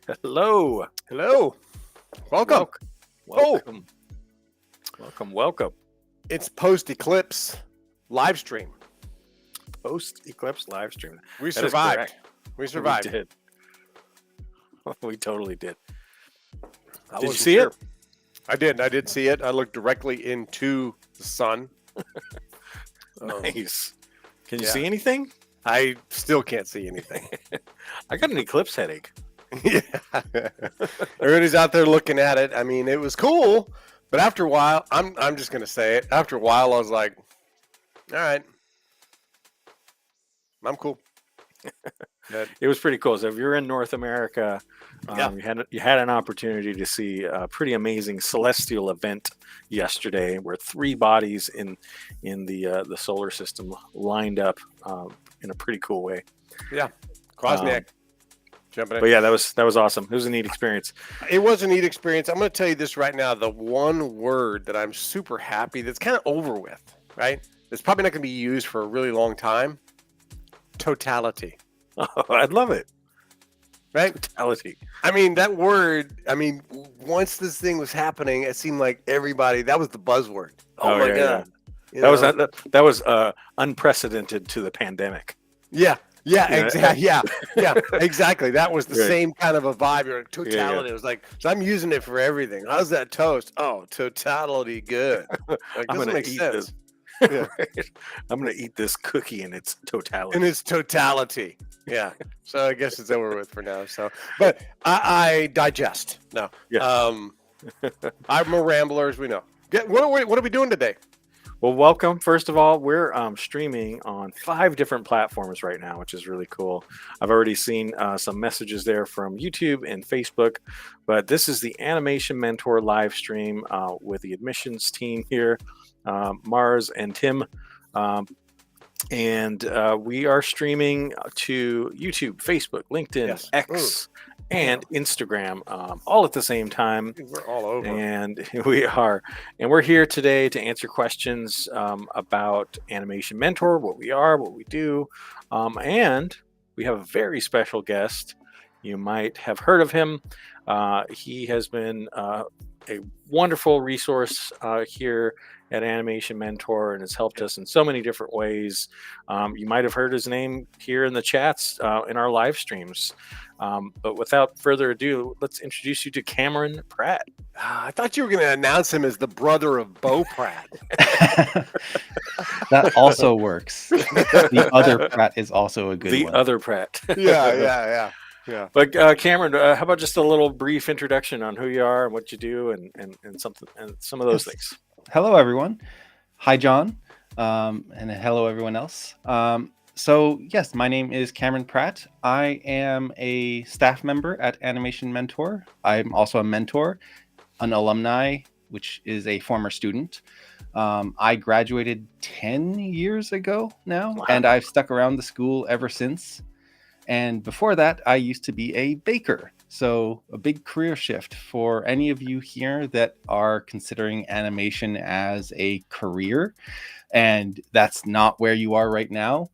Hello. Hello. Welcome. Welcome. Welcome. It's post-eclipse live stream. Post-eclipse live stream. We That is survived. correct. We survived. We did. We totally did. I Did you wasn't see sure. it? I did. I did see it. I looked directly into the sun. Nice. Can you yeah. see anything? I still can't see anything. I got an eclipse headache. Yeah. Everybody's out there looking at it. I mean, it was cool, but after a while, I'm just gonna say it. After a while, I was like, all right, I'm cool. Good. It was pretty cool. So if you're in North America, Yeah. you had an opportunity to see a pretty amazing celestial event yesterday, where three bodies in the solar system lined up in a pretty cool way. Krosniak. Jumping in. But yeah, that was awesome. It was a neat experience. It was a neat experience. I'm going to tell you this right now. The one word that I'm super happy that's kind of over with, right? It's probably not going to be used for a really long time. Totality, Oh, I'd love it. right? Totality. I mean, that word, once this thing was happening, it seemed like everybody, that was the buzzword. Oh my yeah, God. You That was unprecedented to the pandemic. Yeah. Yeah, Yeah. exactly. Yeah, exactly. That was the Right. same kind of a vibe. You're like, totality. Yeah. It was like, so I'm using it for everything. How's that toast? Oh, totality, good. Like, I'm doesn't gonna make eat sense. Yeah. Right? I'm gonna eat this cookie in its totality. In its totality. Yeah. So I guess it's over with for now. So, but I digest. No. Yeah. I'm a rambler, as we know. What are we doing today? Well, welcome. First of all, we're streaming on 5 different platforms right now, which is really cool. I've already seen some messages there from YouTube and Facebook, but this is the Animation Mentor live stream with the admissions team here, Mars and Tim. And we are streaming to YouTube, Facebook, LinkedIn, Yes. X, and Instagram all at the same time. We're all over. And we're here today to answer questions about Animation Mentor, what we are, what we do, and we have a very special guest. You might have heard of him. He has been a wonderful resource here at Animation Mentor and has helped us in so many different ways. You might have heard his name here in the chats in our live streams. But without further ado, let's introduce you to Cameron Pratt. I thought you were going to announce him as the brother of Bo Pratt. That also works. The other Pratt is also a good The one. other Pratt. Yeah. But Cameron, how about just a little brief introduction on who you are and what you do and some of those Yes. things. Hello, everyone. Hi, John. And hello, everyone else. So, yes, my name is Cameron Pratt. I am a staff member at Animation Mentor. I'm also a mentor, an alumni, which is a former student. I graduated 10 years ago now, Wow. and I've stuck around the school ever since. And before that, I used to be a baker. So a big career shift for any of you here that are considering animation as a career, and that's not where you are right now.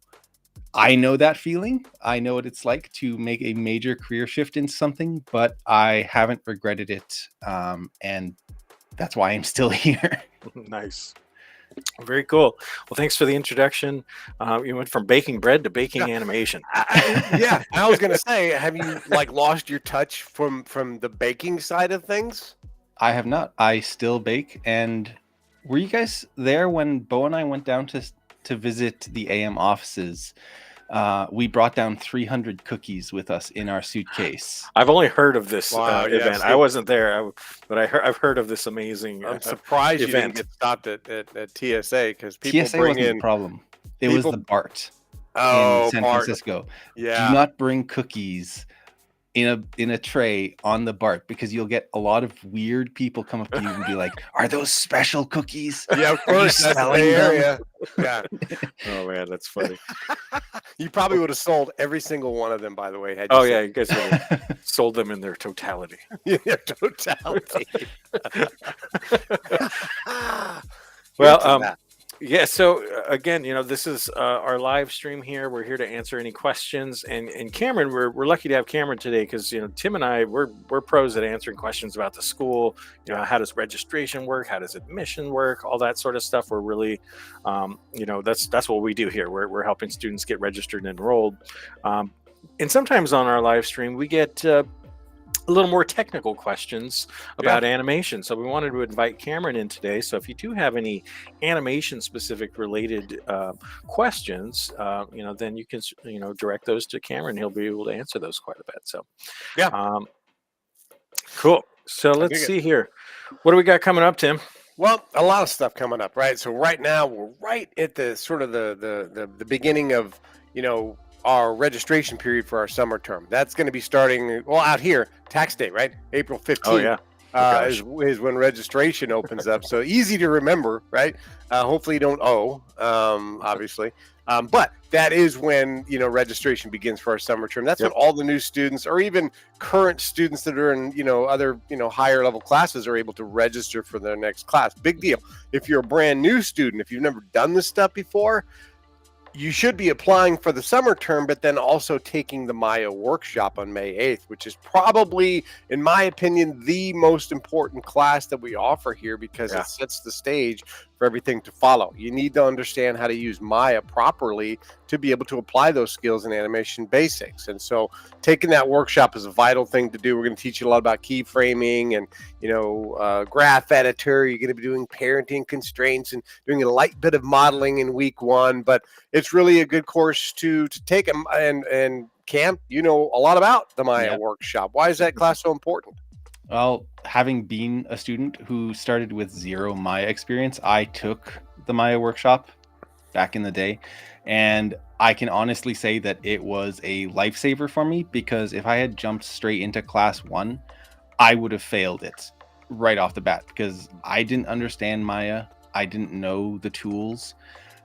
I know that feeling. I know what it's like to make a major career shift in something, but I haven't regretted it. And that's why I'm still here. Nice. Very cool. Well, thanks for the introduction. You went from baking bread to baking animation. I was going to say, have you lost your touch from the baking side of things? I have not. I still bake. And were you guys there when Bo and I went down to visit the AM offices? We brought down 300 cookies with us in our suitcase. I've only heard of this Wow, yeah, event. see- I wasn't there, but I've heard of this amazing I'm surprised you event. didn't get stopped at TSA because people TSA bring wasn't in. the problem. It was people- the BART Oh, in San Bart. Francisco. Yeah. Do not bring cookies in a tray on the BART because you'll get a lot of weird people come up to you and be like, "Are those special cookies?" Yeah, of Are you course. That's the selling Bay them? Area. Yeah. Oh man, that's funny. You probably would have sold every single one of them, by the way. Had Oh you yeah, you guys would have sold them in their totality. said- yeah, totality. Well, Here's to that. Yeah, so again, this is our live stream here. We're here to answer any questions, and Cameron, we're lucky to have Cameron today because Tim and I we're pros at answering questions about the school. How does registration work? How does admission work? All that sort of stuff. We're really, that's what we do here. We're helping students get registered and enrolled, and sometimes on our live stream we get a little more technical questions about animation. So we wanted to invite Cameron in today. So if you do have any animation specific related questions, then you can, direct those to Cameron. He'll be able to answer those quite a bit. So, cool. So let's see here. What do we got coming up, Tim? Well, a lot of stuff coming up, right? So right now we're right at the sort of the beginning of, our registration period for our summer term. That's going to be starting, out here, tax day, right? April 15th. Oh, yeah. Is when registration opens up. So easy to remember, right? Hopefully you don't owe, obviously. But that is when, registration begins for our summer term. That's when all the new students or even current students that are in, other, higher level classes are able to register for their next class. Big deal. If you're a brand new student, if you've never done this stuff before, you should be applying for the summer term, but then also taking the Maya workshop on May 8th, which is probably, in my opinion, the most important class that we offer here because it sets the stage for everything to follow. You need to understand how to use Maya properly to be able to apply those skills in animation basics. And so taking that workshop is a vital thing to do. We're going to teach you a lot about keyframing and, graph editor. You're going to be doing parenting constraints and doing a light bit of modeling in week 1, but it's really a good course to take. And Cam, a lot about the Maya workshop. Why is that class so important? Well, having been a student who started with zero Maya experience, I took the Maya workshop back in the day, and I can honestly say that it was a lifesaver for me because if I had jumped straight into class 1, I would have failed it right off the bat because I didn't understand Maya. I didn't know the tools,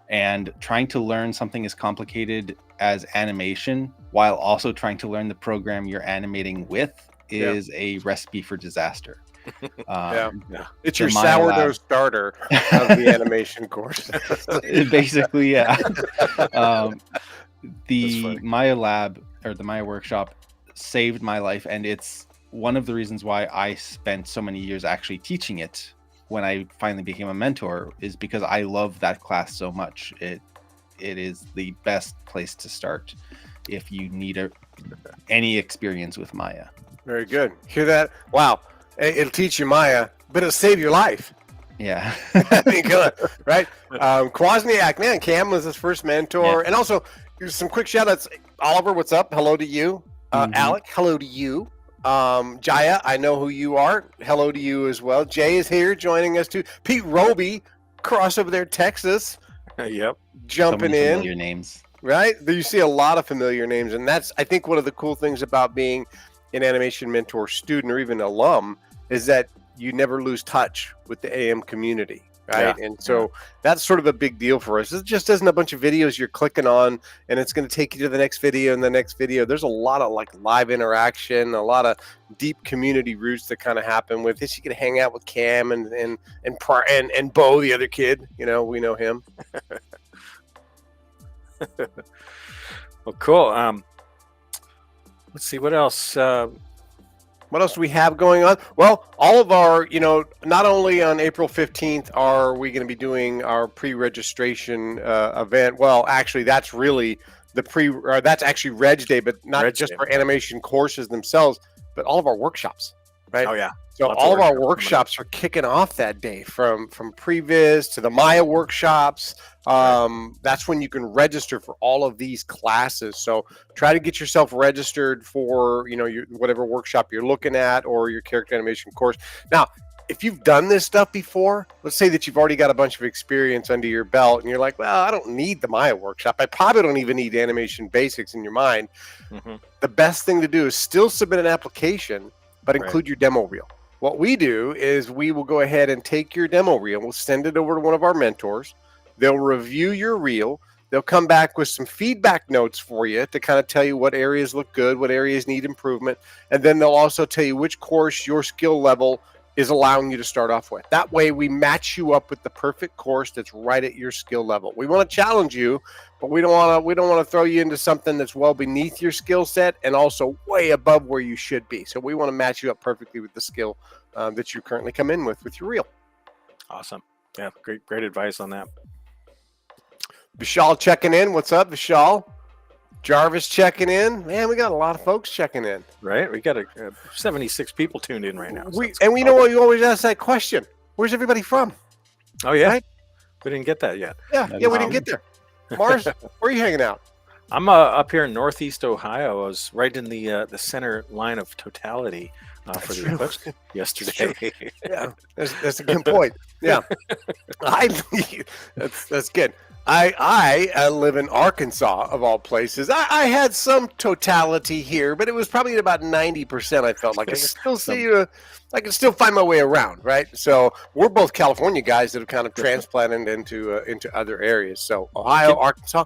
and trying to learn something as complicated as animation while also trying to learn the program you're animating with is a recipe for disaster. It's your sourdough starter of the animation course. Basically, the Maya lab or the Maya workshop saved my life, and it's one of the reasons why I spent so many years actually teaching it when I finally became a mentor, is because I love that class so much. It is the best place to start if you need any experience with Maya. Very good. Hear that? Wow. It'll teach you Maya, but it'll save your life. Yeah. I mean, good, right? Kwasniak, man, Cam was his first mentor. And also, here's some quick shout outs. Oliver, what's up? Hello to you. Alec, hello to you. Jaya, I know who you are. Hello to you as well. Jay is here joining us too. Pete Roby, cross over there, Texas. Jumping in. Familiar names. Right? You see a lot of familiar names. And that's, I think, one of the cool things about being an animation mentor student or even alum is that you never lose touch with the AM community, right? And so that's sort of a big deal for us. It just isn't a bunch of videos you're clicking on and it's going to take you to the next video and the next video. There's a lot of live interaction, a lot of deep community roots that kind of happen with this. You get to hang out with Cam and Bo, the other kid. We know him. Well, cool. Let's see what else. What else do we have going on? Well, all of our, not only on April 15th are we going to be doing our pre-registration event. Well, actually, that's really that's actually Reg Day, but not just for animation courses themselves, but all of our workshops, right? Oh, yeah. So all of our workshops are kicking off that day, from Previs to the Maya workshops. That's when you can register for all of these classes. So try to get yourself registered for your whatever workshop you're looking at or your character animation course. Now, if you've done this stuff before, let's say that you've already got a bunch of experience under your belt and you're like, well, I don't need the Maya workshop. I probably don't even need animation basics in your mind. The best thing to do is still submit an application, but include your demo reel. What we do is we will go ahead and take your demo reel. We'll send it over to one of our mentors. They'll review your reel. They'll come back with some feedback notes for you to kind of tell you what areas look good, what areas need improvement. And then they'll also tell you which course your skill level is allowing you to start off with. That way we match you up with the perfect course that's right at your skill level. We want to challenge you, but we don't want to throw you into something that's well beneath your skill set and also way above where you should be. So we want to match you up perfectly with the skill that you currently come in with your reel. Awesome. Yeah, great advice on that. Vishal checking in. What's up, Vishal? Jarvis checking in. Man, we got a lot of folks checking in. Right? We got 76 people tuned in right now. So we know what you always ask that question. Where's everybody from? Oh, yeah? Right? We didn't get that yet. Yeah, we didn't get there. Mars, where are you hanging out? I'm up here in Northeast Ohio. I was right in the center line of totality for the eclipse yesterday. Yeah, that's a good point. Yeah, that's good. I live in Arkansas of all places. I had some totality here, but it was probably about 90%. I felt like I can still I can still find my way around, right? So we're both California guys that have kind of transplanted into other areas. So Ohio, Arkansas.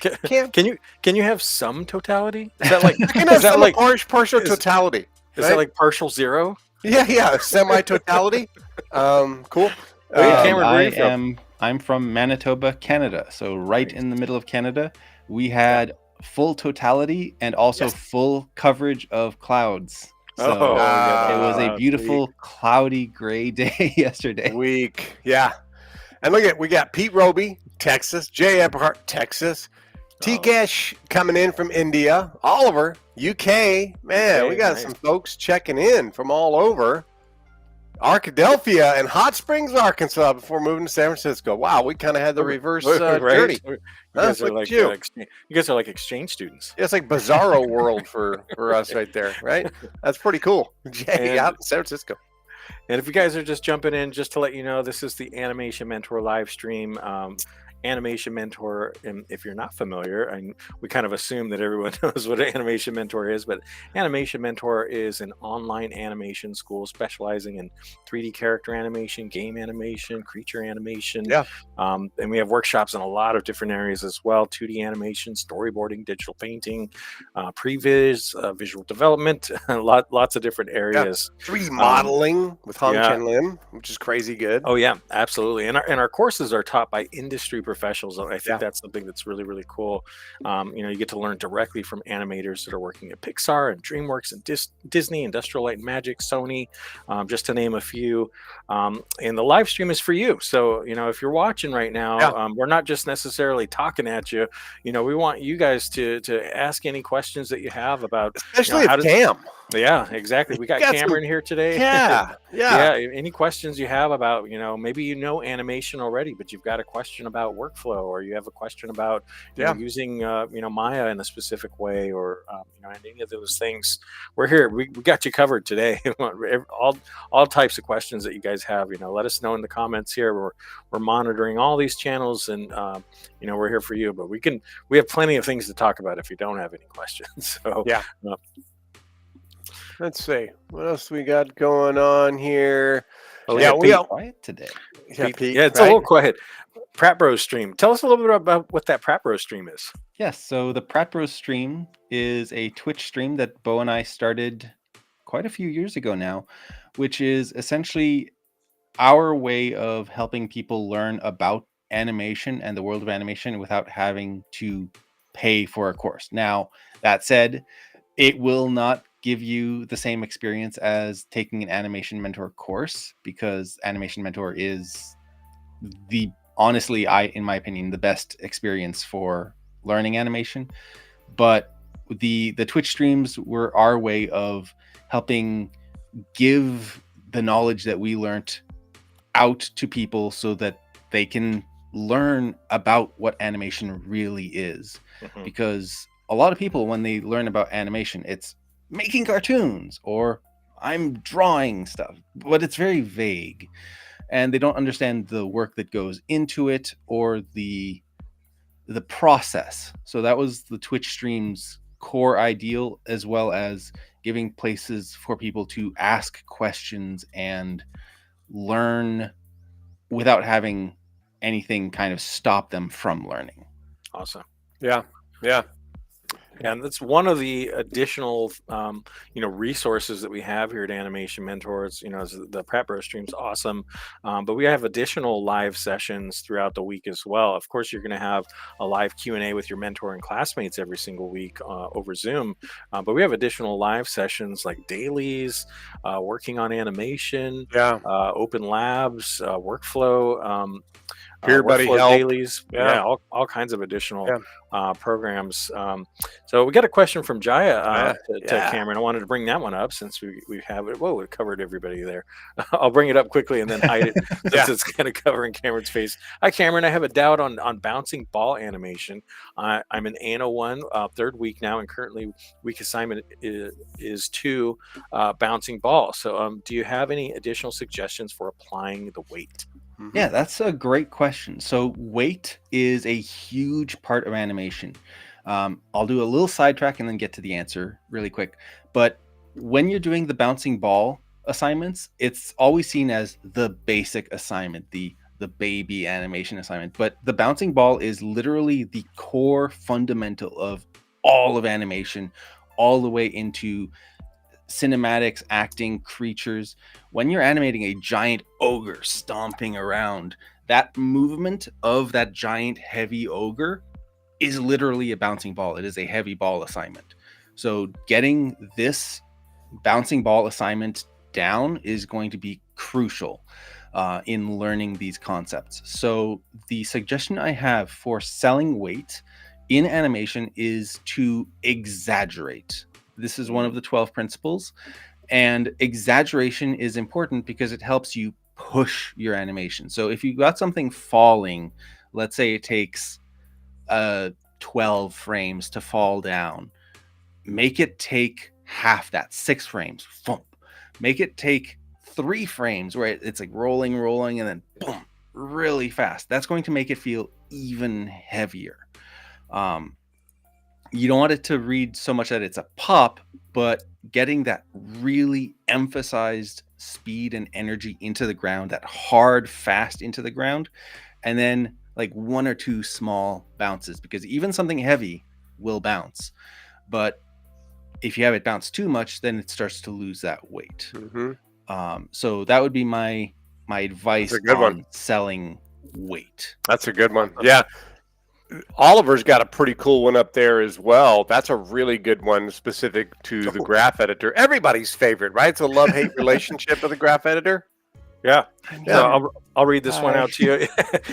Can you have some totality? Is that like partial totality? Is that like partial zero? Yeah, semi-totality. Cool. Cameron, I'm from Manitoba, Canada. So right in the middle of Canada, we had full totality and also full coverage of clouds. So it was a beautiful cloudy gray day yesterday. Yeah. And look we got Pete Roby, Texas, Jay Eberhart, Texas, Tikesh coming in from India, Oliver, UK. Man, we got some folks checking in from all over. Arkadelphia and Hot Springs, Arkansas, before moving to San Francisco. Wow, we kind of had the reverse journey. You guys are like exchange students. Yeah, it's like Bizarro world for us right there, right? That's pretty cool. Jay out in San Francisco. And if you guys are just jumping in, just to let you know, this is the Animation Mentor live stream. Animation Mentor, and if you're not familiar, and we kind of assume that everyone knows what an Animation Mentor is, but Animation Mentor is an online animation school specializing in 3D character animation, game animation, creature animation. Yeah. And we have workshops in a lot of different areas as well: 2D animation, storyboarding, digital painting, previs, visual development, lots of different areas. 3D modeling with Hong Chen Lim, which is crazy good. Oh yeah, absolutely. And our courses are taught by industry professionals. I think that's something that's really, really cool. You get to learn directly from animators that are working at Pixar and DreamWorks and Disney, Industrial Light and Magic, Sony, just to name a few. And the live stream is for you. So, if you're watching right now, we're not just necessarily talking at you. We want you guys to ask any questions that you have about, especially Cam. Yeah, exactly. We got Cameron here today. Yeah. Any questions you have about, maybe animation already, but you've got a question about workflow, or you have a question about using Maya in a specific way, or any of those things. We're here. We got you covered today. all types of questions that you guys have. Let us know in the comments here. We're monitoring all these channels, and we're here for you. But we have plenty of things to talk about if you don't have any questions. So let's see what else we got going on here. We are quiet today. Pete, it's a little quiet. Pratt Bros stream. Tell us a little bit about what that Pratt Bros stream is. Yes, so the Pratt Bros stream is a Twitch stream that Bo and I started quite a few years ago now, which is essentially our way of helping people learn about animation and the world of animation without having to pay for a course. Now, that said, it will not give you the same experience as taking an Animation Mentor course, because Animation Mentor is honestly, in my opinion, the best experience for learning animation. But the Twitch streams were our way of helping give the knowledge that we learned out to people so that they can learn about what animation really is. Mm-hmm. Because a lot of people, when they learn about animation, it's making cartoons or I'm drawing stuff, but it's very vague, and they don't understand the work that goes into it or the process. So that was the Twitch stream's core ideal, as well as giving places for people to ask questions and learn without having anything kind of stop them from learning. Awesome. Yeah. And that's one of the additional, resources that we have here at Animation Mentors. The Prep Bro stream's awesome, but we have additional live sessions throughout the week as well. Of course, you're going to have a live Q&A with your mentor and classmates every single week over Zoom, but we have additional live sessions like dailies, working on animation, Yeah. open labs, workflow. Peer buddy Workflow help. dailies, Yeah. all kinds of additional Yeah. programs. So we got a question from Jaya to Yeah. Cameron. I wanted to bring that one up since we have it. Whoa, it covered everybody there. I'll bring it up quickly and then hide it since Yeah. it's kind of covering Cameron's face. Hi, Cameron. I have a doubt on bouncing ball animation. I'm in Anno 1, third week now, and currently week assignment is 2 bouncing ball. So do you have any additional suggestions for applying the weight? Yeah, that's a great question. So weight is a huge part of animation. I'll do a little sidetrack and then get to the answer really quick. But when you're doing the bouncing ball assignments, it's always seen as the basic assignment, the baby animation assignment. But the bouncing ball is literally the core fundamental of all of animation, all the way into cinematics, acting, creatures. When you're animating a giant ogre stomping around, that movement of that giant heavy ogre is literally a bouncing ball. It is a heavy ball assignment. So getting this bouncing ball assignment down is going to be crucial in learning these concepts. So the suggestion I have for selling weight in animation is to exaggerate. This is one of the 12 principles, and exaggeration is important because it helps you push your animation. So if you got something falling, let's say it takes 12 frames to fall down, make it take half that, 6 frames. Thump. Make it take 3 frames where it's like rolling, and then boom, really fast. That's going to make it feel even heavier. You don't want it to read so much that it's a pop, but getting that really emphasized speed and energy into the ground, that hard, fast into the ground, and then like 1 or 2 small bounces, because even something heavy will bounce. But if you have it bounce too much, then it starts to lose that weight. So that would be my advice on selling weight. That's a good one. Yeah. Oliver's got a pretty cool one up there as well. That's a really good one specific to the graph editor. Everybody's favorite, right? It's a love-hate relationship with the graph editor. Yeah. So I'll read this one out to you.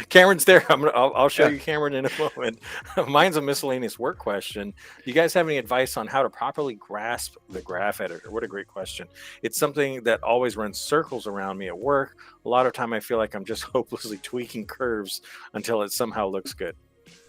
Cameron's there. I'll show you Cameron in a moment. Mine's a miscellaneous work question. Do you guys have any advice on how to properly grasp the graph editor? What a great question. It's something that always runs circles around me at work. A lot of time I feel like I'm just hopelessly tweaking curves until it somehow looks good.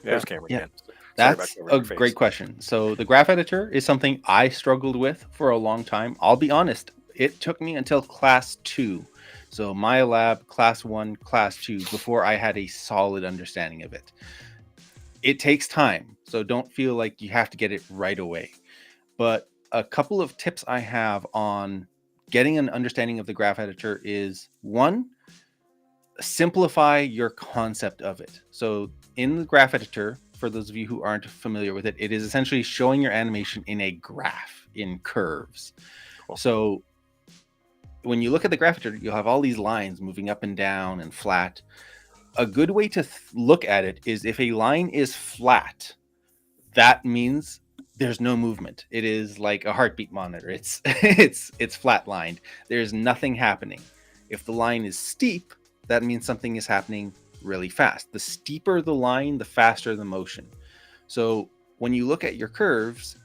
There's Cameron again. That's a great question. So the graph editor is something I struggled with for a long time. I'll be honest, it took me until class 2. So Maya Lab, class 1, class 2, before I had a solid understanding of it. It takes time, so don't feel like you have to get it right away. But a couple of tips I have on getting an understanding of the graph editor is, 1, simplify your concept of it. So in the graph editor, for those of you who aren't familiar with it, it is essentially showing your animation in a graph, in curves. Cool. So when you look at the graph editor, you'll have all these lines moving up and down and flat. A good way to look at it is, if a line is flat, that means there's no movement. It is like a heartbeat monitor. It's flatlined. There's nothing happening. If the line is steep, that means something is happening really fast. The steeper the line, the faster the motion. So when you look at your curves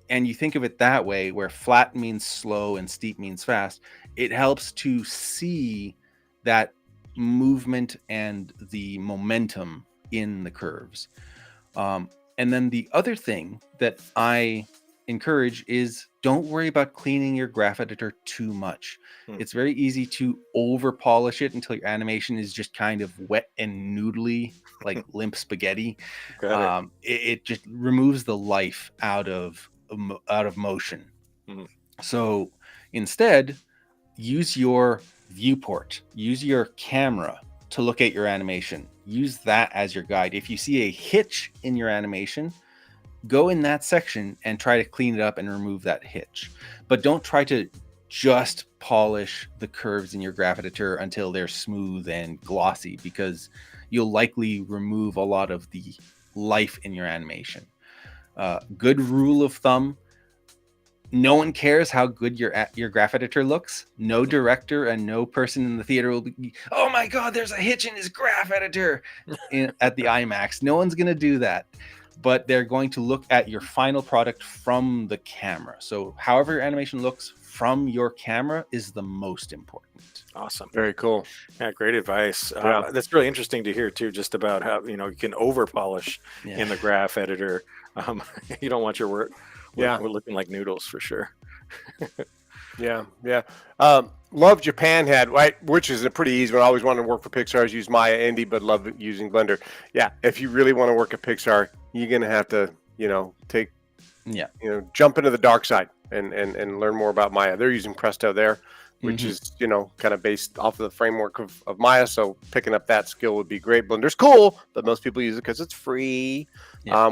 and you think of it that way, where flat means slow and steep means fast, it helps to see that movement and the momentum in the curves. And then the other thing that I encourage is, don't worry about cleaning your graph editor too much. It's very easy to over polish it until your animation is just kind of wet and noodly, like limp spaghetti. It just removes the life out of motion. So instead, use your viewport, use your camera to look at your animation. Use that as your guide. If you see a hitch in your animation, go in that section and try to clean it up and remove that hitch. But don't try to just polish the curves in your graph editor until they're smooth and glossy, because you'll likely remove a lot of the life in your animation. Good rule of thumb: no one cares how good your graph editor looks. No director and no person in the theater will be, oh my god, there's a hitch in his graph editor at the IMAX. No one's going to do that. But they're going to look at your final product from the camera. So however your animation looks from your camera is the most important. Awesome. Very cool. Yeah, great advice. Yeah. That's really interesting to hear too, just about how, you can over polish in the graph editor. You don't want your work looking like noodles for sure. Yeah. Love Japan had, right, which is a pretty easy one. I always wanted to work for Pixar. I always use Maya Indie, but love using Blender. Yeah, if you really want to work at Pixar, you're gonna have to, jump into the dark side and learn more about Maya. They're using Presto there, which is kind of based off of the framework of Maya. So picking up that skill would be great. Blender's cool, but most people use it because it's free.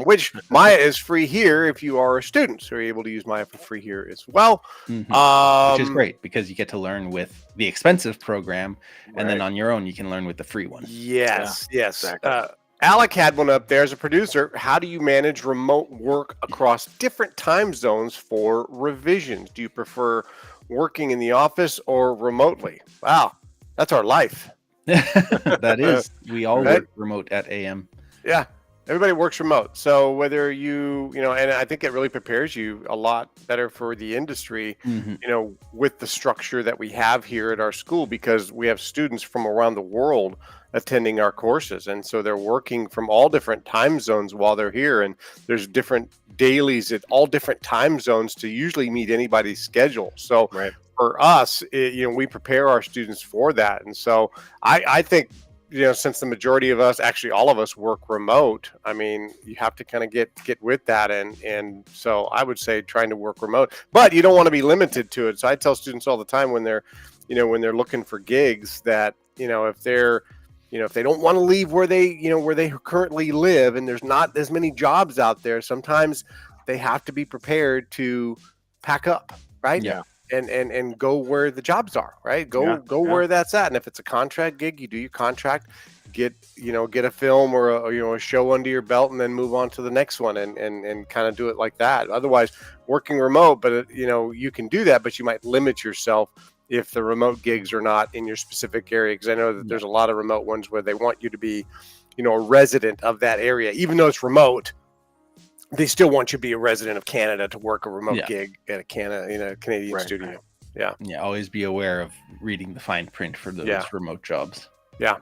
Which Maya is free here if you are a student, so you're able to use Maya for free here as well. Which is great because you get to learn with the expensive program, and then on your own you can learn with the free one. Yes. Exactly. Alec had one up there as a producer. How do you manage remote work across different time zones for revisions? Do you prefer working in the office or remotely? Wow, that's our life. That is. We all work remote at AM. Yeah, everybody works remote. So whether and I think it really prepares you a lot better for the industry, with the structure that we have here at our school, because we have students from around the world attending our courses, and so they're working from all different time zones while they're here, and there's different dailies at all different time zones to usually meet anybody's schedule. So for us, we prepare our students for that. And so I think, since the majority of us, actually all of us, work remote, I mean, you have to kind of get with that. And so I would say trying to work remote, but you don't want to be limited to it. So I tell students all the time when they're looking for gigs that, if they don't want to leave where they currently live, and there's not as many jobs out there, sometimes they have to be prepared to pack up, right? Yeah. And go where the jobs are, right? Go where that's at. And if it's a contract gig, you do your contract, get a film or a show under your belt, and then move on to the next one and kind of do it like that. Otherwise, working remote, but you can do that, but you might limit yourself if the remote gigs are not in your specific area. Because I know that there's a lot of remote ones where they want you to be, a resident of that area, even though it's remote. They still want you to be a resident of Canada to work a remote gig at a Canadian studio. Yeah. Always be aware of reading the fine print for those remote jobs. Yeah.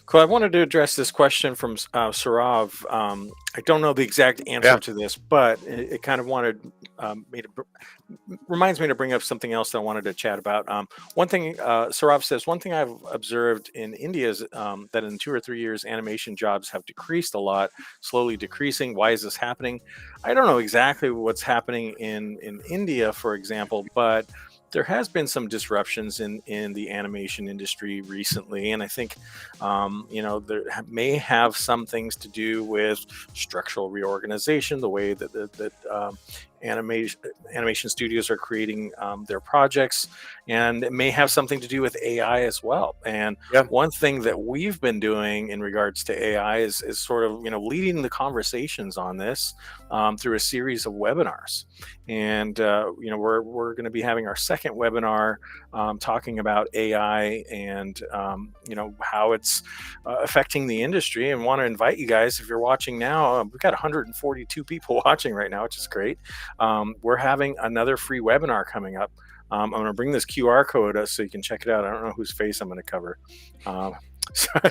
Cool. I wanted to address this question from Sarav. I don't know the exact answer to this, but it kind of reminds me to bring up something else that I wanted to chat about. One thing, Sarav says, one thing I've observed in India is that in 2 or 3 years, animation jobs have decreased a lot, slowly decreasing. Why is this happening? I don't know exactly what's happening in India, for example, but there has been some disruptions in the animation industry recently, and I think there may have some things to do with structural reorganization, the way that animation studios are creating their projects, and it may have something to do with AI as well. And one thing that we've been doing in regards to AI is sort of leading the conversations on this through a series of webinars. And we're going to be having our second webinar talking about AI and how it's affecting the industry, and want to invite you guys, if you're watching now. We've got 142 people watching right now, which is great. We're having another free webinar coming up. I'm going to bring this QR code so you can check it out. I don't know whose face I'm going to cover.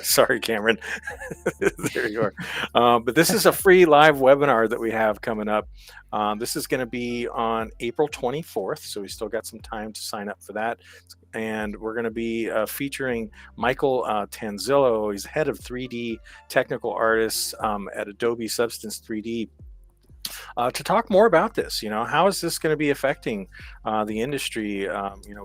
Sorry, Cameron. There you are. But this is a free live webinar that we have coming up. This is going to be on April 24th, so we still got some time to sign up for that. And we're going to be featuring Michael Tanzillo. He's head of 3D technical artists at Adobe Substance 3D. to talk more about this. How is this going to be affecting the industry?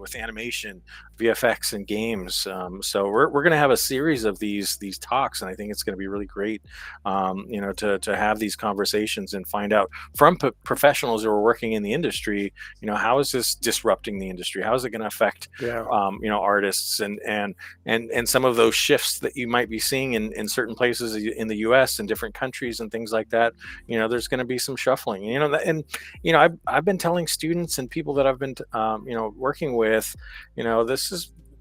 With animation, VFX, and games. So we're going to have a series of these talks, and I think it's going to be really great. To have these conversations and find out from professionals who are working in the industry. How is this disrupting the industry? How is it going to affect Yeah. artists and some of those shifts that you might be seeing in certain places in the U.S. and different countries and things like that. There's going to be some shuffling. I've been telling students and people that I've been working with,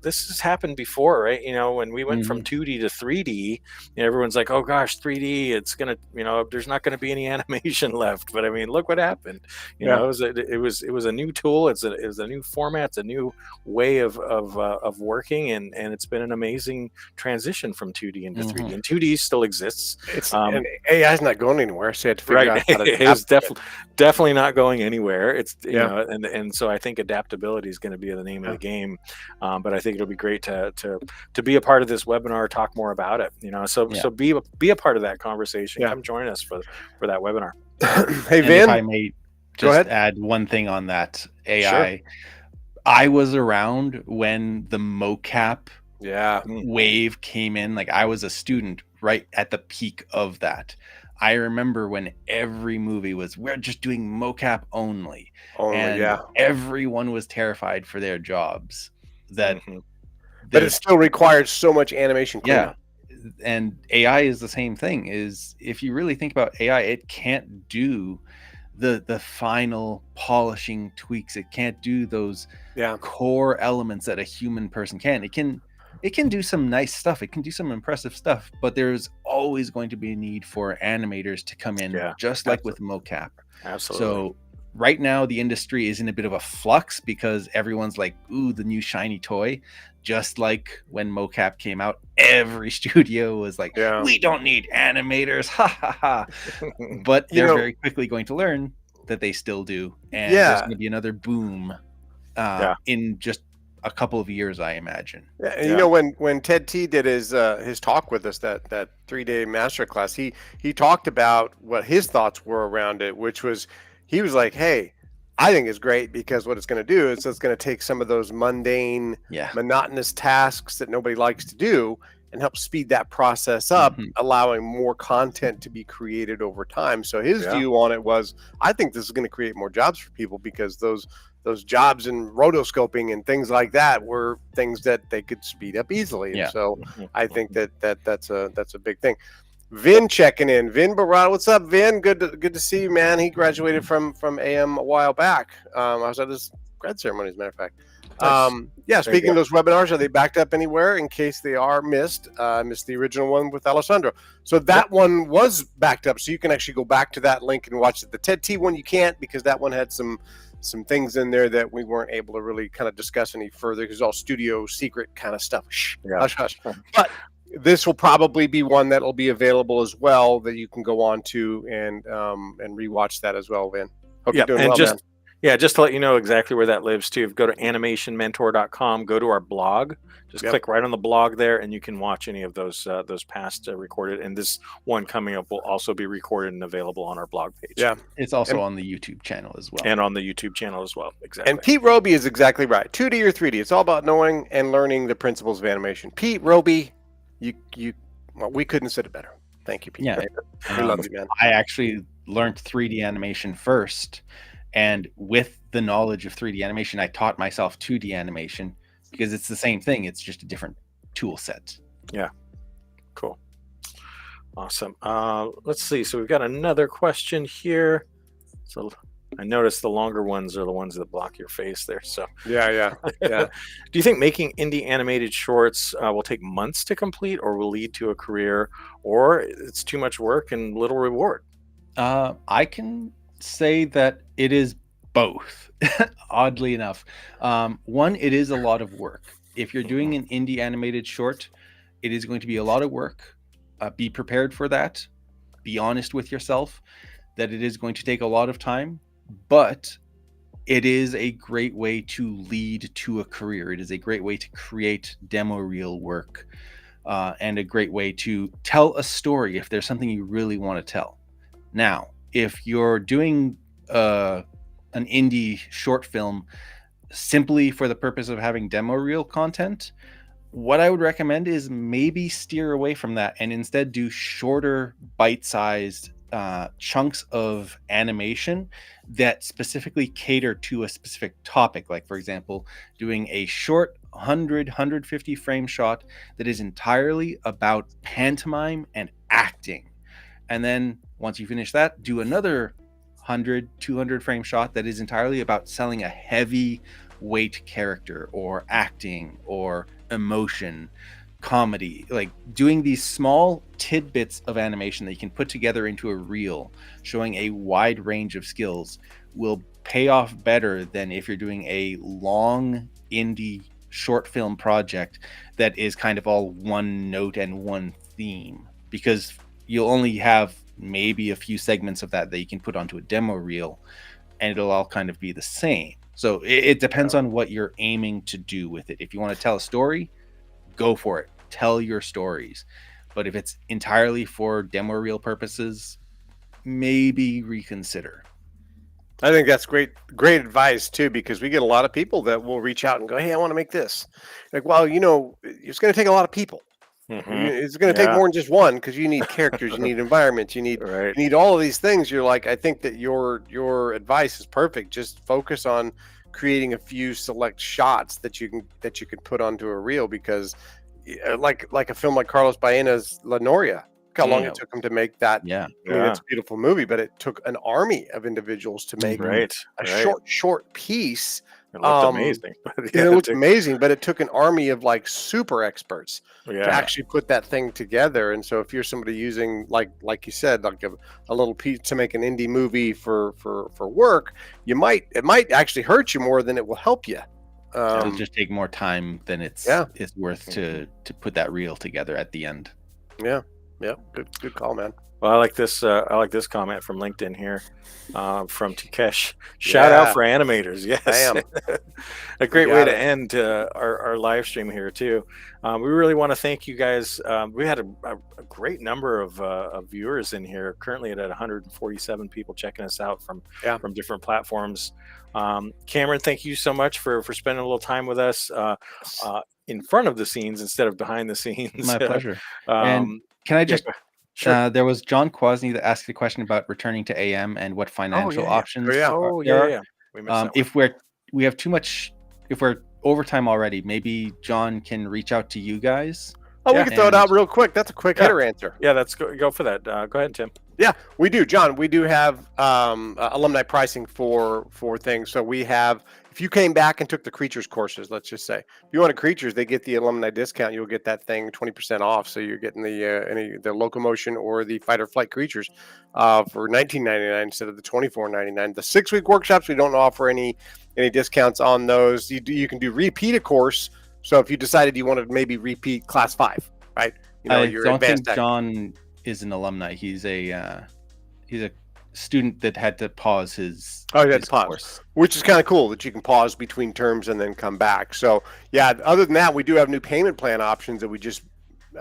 this has happened before, right? When we went from 2D to 3D, everyone's like, oh gosh, 3D, it's gonna, there's not going to be any animation left. But I mean, look what happened. It was a new tool. It was a new format. It's a new way of working, and it's been an amazing transition from 2D into 3D. And 2D still exists. And AI is not going anywhere, so you have to figure out how to it's definitely not going anywhere. It's and so I think adaptability is going to be the name of the game. But I think it'll be great to be a part of this webinar, talk more about it. So be a part of that conversation. Come join us for that webinar. Hey, Vin, if I may just add one thing on that AI. Sure. I was around when the mocap wave came in. Like, I was a student right at the peak of that. I remember when every movie was, we're just doing mocap only. Everyone was terrified for their jobs. But it still required so much animation cleanup. And AI is the same thing. Is if you really think about AI, it can't do the final polishing tweaks. It can't do those core elements that a human person can. It can do some nice stuff. It can do some impressive stuff, but there's always going to be a need for animators to come in, just like with mocap. Absolutely. So right now the industry is in a bit of a flux because everyone's like, ooh, the new shiny toy. Just like when mocap came out, every studio was like, we don't need animators, ha ha ha. But they're very quickly going to learn that they still do, and there's going to be another boom in just a couple of years, I imagine. And when Ted T did his talk with us, that 3-day masterclass, he talked about what his thoughts were around it, which was, he was like, hey, I think it's great because what it's going to do is it's going to take some of those mundane, monotonous tasks that nobody likes to do and help speed that process up, allowing more content to be created over time. So his view on it was, I think this is going to create more jobs for people because those jobs in rotoscoping and things like that were things that they could speed up easily. And so I think that's a big thing. Vin checking in. Vin Barada, what's up, Vin? Good to see you, man. He graduated from AM a while back. I was at his grad ceremony, as a matter of fact. Nice. Speaking of those webinars, are they backed up anywhere in case they are missed? Missed the original one with Alessandro. So that one was backed up, so you can actually go back to that link and watch it. The Ted T one you can't, because that one had some things in there that we weren't able to really kind of discuss any further because it's all studio secret kind of stuff. Hush, hush. But this will probably be one that will be available as well that you can go on to and rewatch that as well, Vin. Hope you're doing well, man. Just to let you know exactly where that lives too, go to animationmentor.com, go to our blog, just click right on the blog there, and you can watch any of those past recorded. And this one coming up will also be recorded and available on our blog page. Yeah, it's also on the YouTube channel as well. And on the YouTube channel as well, exactly. And Pete Roby is exactly right. 2D or 3D, it's all about knowing and learning the principles of animation. Pete Roby, we couldn't have said it better. Thank you, Pete. Yeah, we love you, man. I actually learned 3D animation first. And with the knowledge of 3D animation, I taught myself 2D animation because it's the same thing. It's just a different tool set. Yeah. Cool. Awesome. Let's see. So we've got another question here. So I noticed the longer ones are the ones that block your face there. So yeah. Do you think making indie animated shorts will take months to complete, or will lead to a career, or it's too much work and little reward? I can say that it is both. Oddly enough, one, it is a lot of work. If you're doing an indie animated short, it is going to be a lot of work. Be prepared for that. Be honest with yourself that it is going to take a lot of time, but it is a great way to lead to a career. It is a great way to create demo reel work, and a great way to tell a story if there's something you really want to tell. Now, if you're doing an indie short film simply for the purpose of having demo reel content, what I would recommend is maybe steer away from that and instead do shorter, bite-sized chunks of animation that specifically cater to a specific topic. Like, for example, doing a short 150 frame shot that is entirely about pantomime and acting. And then once you finish that, do another 200 frame shot that is entirely about selling a heavy weight character or acting or emotion, comedy. Like, doing these small tidbits of animation that you can put together into a reel showing a wide range of skills will pay off better than if you're doing a long indie short film project that is kind of all one note and one theme, because you'll only have maybe a few segments of that you can put onto a demo reel and it'll all kind of be the same. So it depends on what you're aiming to do with it. If you want to tell a story, go for it. Tell your stories. But if it's entirely for demo reel purposes, maybe reconsider. I think that's great advice too, because we get a lot of people that will reach out and go, "Hey, I want to make this." Like, well, it's going to take a lot of people. It's going to take more than just one, because you need characters, you need environments, you need all of these things. You're like, I think that your advice is perfect. Just focus on creating a few select shots that you can put onto a reel, because like a film like Carlos Baena's La Noria. Look how long it took him to make that. I mean, it's a beautiful movie, but it took an army of individuals to make a short piece. It looked amazing. It looked amazing, but it took an army of like super experts to actually put that thing together. And so if you're somebody using, like you said, like a little piece to make an indie movie for work, it might actually hurt you more than it will help you. It'll just take more time than it's worth to put that reel together at the end. Yeah. Good call, man. Well, I like this comment from LinkedIn here, from Tukesh. Shout out for animators. Yes. A great way to end our live stream here too. We really want to thank you guys. We had a great number of viewers in here. Currently at 147 people checking us out from different platforms. Cameron, thank you so much for spending a little time with us in front of the scenes instead of behind the scenes. My pleasure. And can I just Sure. There was John Kwasny that asked a question about returning to AM and what financial options there are. We missed If we have too much, if we're overtime already, maybe John can reach out to you guys. Oh, we can throw it out real quick. That's a quick hitter answer. Yeah, let's go for that. Go ahead, Tim. Yeah, we do, John. We do have alumni pricing for things. So we have, if you came back and took the Creatures courses, let's just say, if you want a Creatures, they get the alumni discount. You'll get that thing 20% off. So you're getting the Locomotion or the Fight or Flight Creatures for $19.99 instead of the $24.99. The 6-week workshops, we don't offer any discounts on those. You can do repeat a course. So if you decided you wanted to maybe repeat class 5, right? I don't think John is an alumni. He's a student that had to pause his course, which is kind of cool that you can pause between terms and then come back. So yeah, other than that, we do have new payment plan options that we just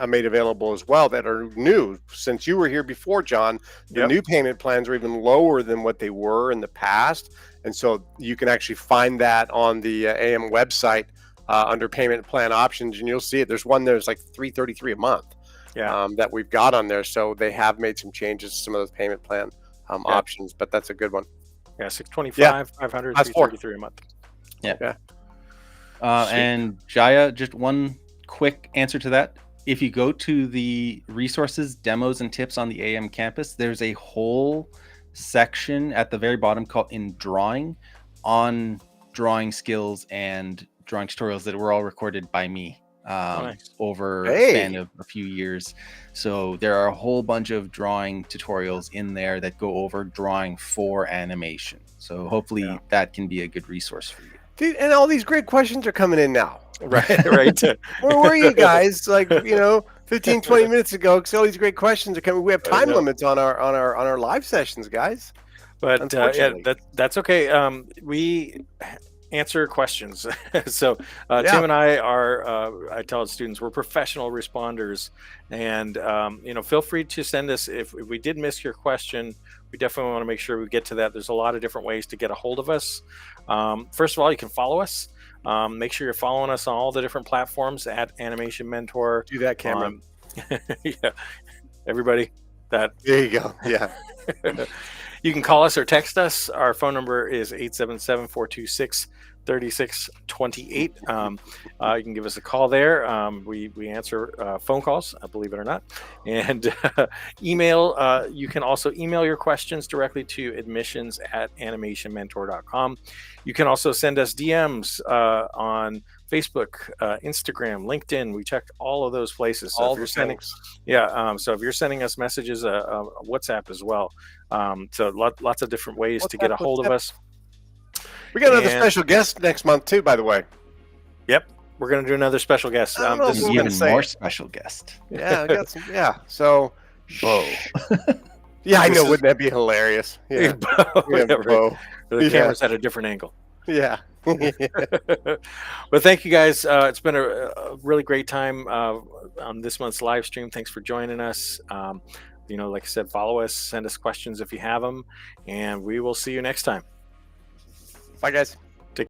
made available as well that are new since you were here before, John. The new payment plans are even lower than what they were in the past, and so you can actually find that on the AM website under payment plan options, and you'll see it. There's one there's like $333 a month. That we've got on there. So they have made some changes to some of those payment plan options, but that's a good one. Yeah, $625, $500, $333 a month. And Jaya, just one quick answer to that. If you go to the resources, demos, and tips on the AM campus, there's a whole section at the very bottom called In Drawing on drawing skills and drawing tutorials that were all recorded by me over a span of a few years. So there are a whole bunch of drawing tutorials in there that go over drawing for animation. So hopefully that can be a good resource for you. Dude, and all these great questions are coming in now. Right. Where were you guys? 15, 20 minutes ago, because all these great questions are coming. We have time limits on our live sessions, guys. But that's okay. We answer questions. So Tim and I are, I tell students, we're professional responders, and feel free to send us if we did miss your question we definitely want to make sure we get to that. There's a lot of different ways to get a hold of us. First of all, you can follow us. Make sure you're following us on all the different platforms at Animation Mentor. Do that, Cameron. Yeah, everybody. There you go. Yeah. You can call us or text us. Our phone number is 877-426-3628. You can give us a call there. We answer phone calls, believe it or not. And email. You can also email your questions directly to admissions@animationmentor.com. You can also send us DMs on Facebook, Instagram, LinkedIn. We checked all of those places. So All if you're the sending, things. so if you're sending us messages, WhatsApp as well. So lots of different ways to get a hold of us. We got another special guest next month too, by the way. Yep, we're gonna do another special guest. This is even more special guest. Yeah, I got some. Yeah, so. Bo. Yeah, I know. Wouldn't that be hilarious? Yeah, Bo. The camera's at a different angle. Yeah. But thank you guys. It's been a really great time on this month's live stream. Thanks for joining us. Like I said, follow us, send us questions if you have them, and we will see you next time. Bye, guys.